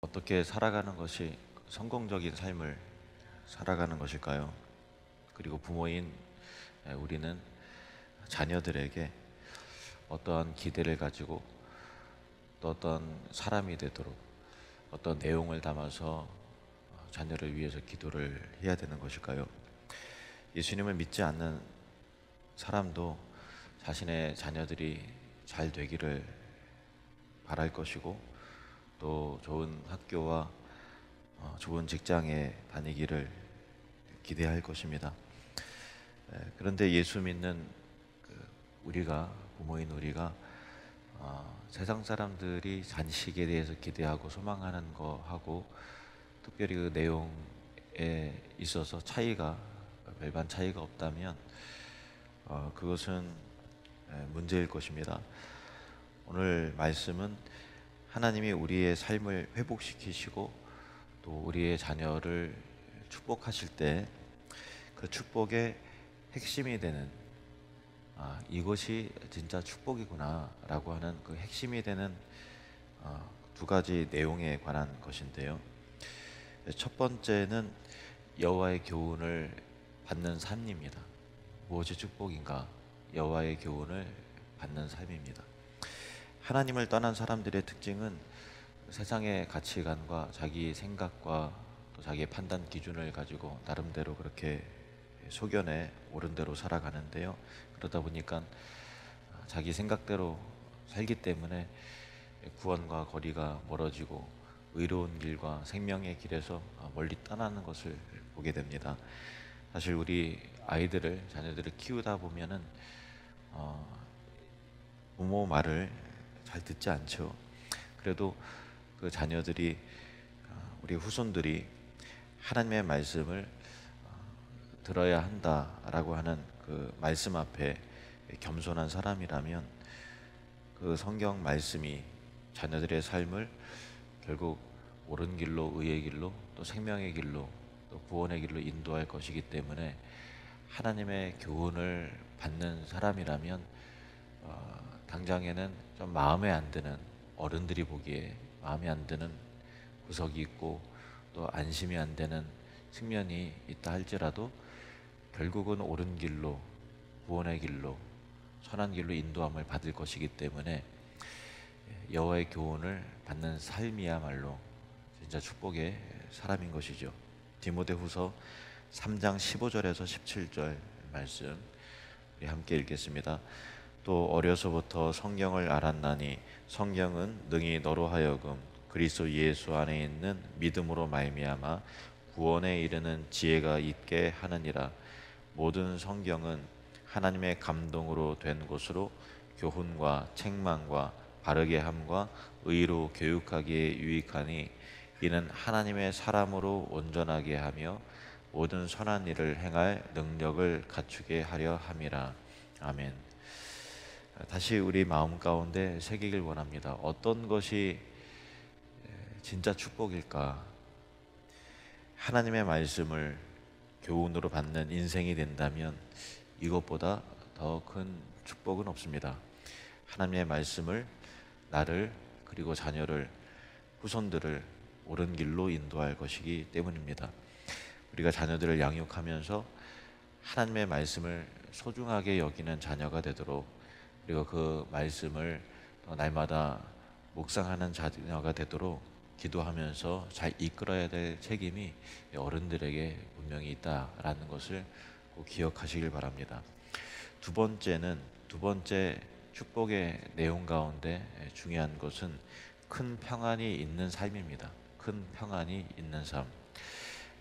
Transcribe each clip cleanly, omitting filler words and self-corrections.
어떻게 살아가는 것이 성공적인 삶을 살아가는 것일까요? 그리고 부모인 우리는 자녀들에게 어떠한 기대를 가지고 또 어떤 사람이 되도록 어떤 내용을 담아서 자녀를 위해서 기도를 해야 되는 것일까요? 예수님을 믿지 않는 사람도 자신의 자녀들이 잘 되기를 바랄 것이고 또 좋은 학교와 좋은 직장에 다니기를 기대할 것입니다. 그런데 예수 믿는 우리가, 부모인 우리가 세상 사람들이 잔식에 대해서 기대하고 소망하는 거하고 특별히 그 내용에 있어서 별반 차이가 없다면 그것은 문제일 것입니다. 오늘 말씀은 하나님이 우리의 삶을 회복시키시고 또 우리의 자녀를 축복하실 때 그 축복의 핵심이 되는 이것이 진짜 축복이구나 라고 하는 그 핵심이 되는 두 가지 내용에 관한 것인데요. 첫 번째는 여호와의 교훈을 받는 삶입니다. 무엇이 축복인가? 여호와의 교훈을 받는 삶입니다. 하나님을 떠난 사람들의 특징은 세상의 가치관과 자기 생각과 또 자기의 판단 기준을 가지고 나름대로 그렇게 소견에 옳은 대로 살아가는데요. 그러다 보니까 자기 생각대로 살기 때문에 구원과 거리가 멀어지고 의로운 길과 생명의 길에서 멀리 떠나는 것을 보게 됩니다. 사실 우리 자녀들을 키우다 보면은 부모 말을 잘 듣지 않죠. 그래도 그 자녀들이, 우리 후손들이 하나님의 말씀을 들어야 한다라고 하는 그 말씀 앞에 겸손한 사람이라면 그 성경 말씀이 자녀들의 삶을 결국 옳은 길로, 의의 길로, 또 생명의 길로, 또 구원의 길로 인도할 것이기 때문에 하나님의 교훈을 받는 사람이라면 당장에는 좀 마음에 안 드는, 어른들이 보기에 마음에 안 드는 구석이 있고 또 안심이 안 되는 측면이 있다 할지라도 결국은 옳은 길로, 구원의 길로, 선한 길로 인도함을 받을 것이기 때문에 여호와의 교훈을 받는 삶이야말로 진짜 축복의 사람인 것이죠. 디모데후서 3장 15절에서 17절 말씀 우리 함께 읽겠습니다. 또 어려서부터 성경을 알았나니 성경은 능히 너로 하여금 그리스도 예수 안에 있는 믿음으로 말미암아 구원에 이르는 지혜가 있게 하느니라. 모든 성경은 하나님의 감동으로 된 것으로 교훈과 책망과 바르게 함과 의로 교육하기에 유익하니 이는 하나님의 사람으로 온전하게 하며 모든 선한 일을 행할 능력을 갖추게 하려 함이라. 아멘. 다시 우리 마음 가운데 새기길 원합니다. 어떤 것이 진짜 축복일까? 하나님의 말씀을 교훈으로 받는 인생이 된다면 이것보다 더 큰 축복은 없습니다. 하나님의 말씀을 나를 그리고 자녀를, 후손들을 옳은 길로 인도할 것이기 때문입니다. 우리가 자녀들을 양육하면서 하나님의 말씀을 소중하게 여기는 자녀가 되도록, 그리고 그 말씀을 날마다 묵상하는 자녀가 되도록 기도하면서 잘 이끌어야 될 책임이 어른들에게 분명히 있다라는 것을 꼭 기억하시길 바랍니다. 두 번째 축복의 내용 가운데 중요한 것은 큰 평안이 있는 삶입니다. 큰 평안이 있는 삶.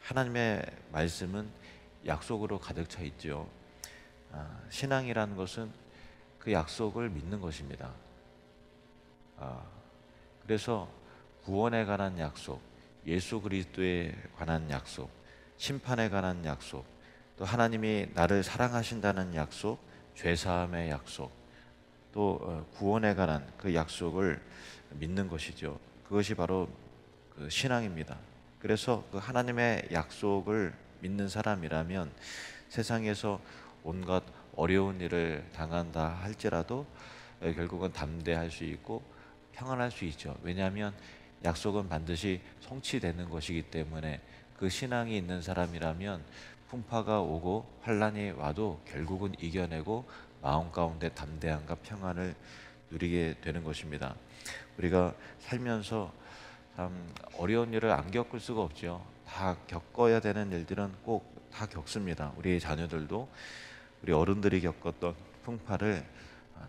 하나님의 말씀은 약속으로 가득 차 있죠. 신앙이라는 것은 그 약속을 믿는 것입니다. 그래서 구원에 관한 약속, 예수 그리스도에 관한 약속, 심판에 관한 약속, 또 하나님이 나를 사랑하신다는 약속, 죄사함의 약속, 또 구원에 관한 그 약속을 믿는 것이죠. 그것이 바로 그 신앙입니다. 그래서 그 하나님의 약속을 믿는 사람이라면 세상에서 온갖 어려운 일을 당한다 할지라도 결국은 담대할 수 있고 평안할 수 있죠. 왜냐하면 약속은 반드시 성취되는 것이기 때문에 그 신앙이 있는 사람이라면 풍파가 오고 환란이 와도 결국은 이겨내고 마음 가운데 담대함과 평안을 누리게 되는 것입니다. 우리가 살면서 참 어려운 일을 안 겪을 수가 없죠. 다 겪어야 되는 일들은 꼭 다 겪습니다. 우리 자녀들도 우리 어른들이 겪었던 풍파를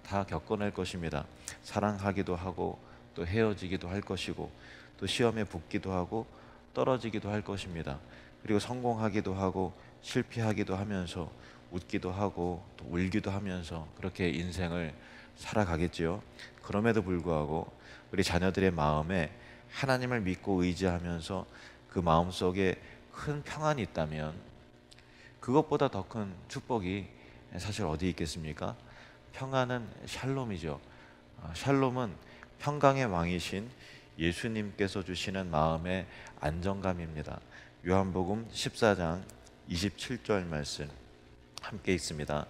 다 겪어낼 것입니다. 사랑하기도 하고 또 헤어지기도 할 것이고 또 시험에 붙기도 하고 떨어지기도 할 것입니다. 그리고 성공하기도 하고 실패하기도 하면서 웃기도 하고 또 울기도 하면서 그렇게 인생을 살아가겠지요. 그럼에도 불구하고 우리 자녀들의 마음에 하나님을 믿고 의지하면서 그 마음속에 큰 평안이 있다면 그것보다 더 큰 축복이 사실 어디 있겠습니까? 평안은 샬롬이죠. 샬롬은 평강의 왕이신 예수님께서 주시는 마음의 안정감입니다. 요한복음 14장 27절 말씀 함께 있습니다.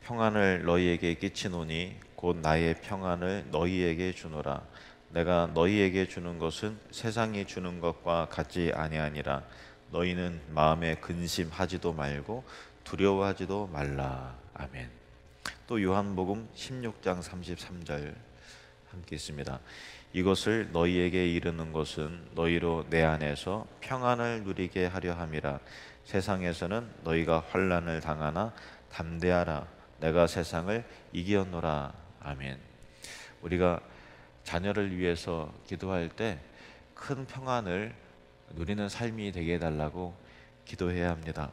평안을 너희에게 끼치노니 곧 나의 평안을 너희에게 주노라. 내가 너희에게 주는 것은 세상이 주는 것과 같지 아니하니라. 너희는 마음에 근심하지도 말고 두려워하지도 말라. 아멘. 또 요한복음 16장 33절 함께 있습니다. 이것을 너희에게 이르는 것은 너희로 내 안에서 평안을 누리게 하려 함이라. 세상에서는 너희가 환난을 당하나 담대하라. 내가 세상을 이기었노라. 아멘. 우리가 자녀를 위해서 기도할 때 큰 평안을 누리는 삶이 되게 해달라고 기도해야 합니다.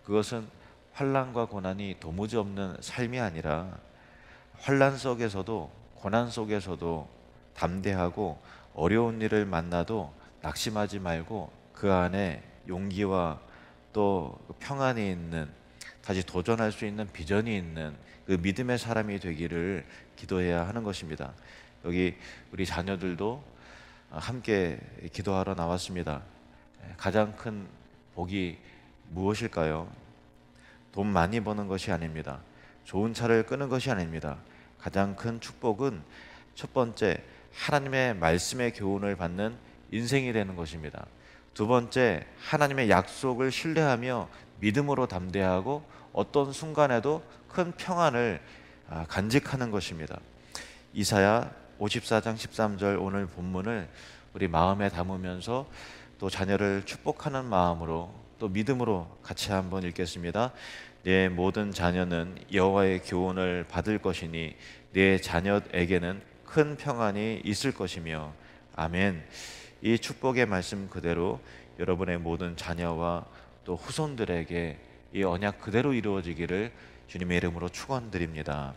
그것은 환난과 고난이 도무지 없는 삶이 아니라 환난 속에서도 고난 속에서도 담대하고 어려운 일을 만나도 낙심하지 말고 그 안에 용기와 또 평안이 있는 다시 도전할 수 있는 비전이 있는 그 믿음의 사람이 되기를 기도해야 하는 것입니다. 여기 우리 자녀들도 함께 기도하러 나왔습니다. 가장 큰 복이 무엇일까요? 돈 많이 버는 것이 아닙니다. 좋은 차를 끄는 것이 아닙니다. 가장 큰 축복은 첫 번째, 하나님의 말씀의 교훈을 받는 인생이 되는 것입니다. 두 번째, 하나님의 약속을 신뢰하며 믿음으로 담대하고 어떤 순간에도 큰 평안을 간직하는 것입니다. 이사야 54장 13절 오늘 본문을 우리 마음에 담으면서 또 자녀를 축복하는 마음으로 또 믿음으로 같이 한번 읽겠습니다. 내 모든 자녀는 여호와의 교훈을 받을 것이니 내 자녀에게는 큰 평안이 있을 것이며 아멘. 이 축복의 말씀 그대로 여러분의 모든 자녀와 또 후손들에게 이 언약 그대로 이루어지기를 주님의 이름으로 축원드립니다.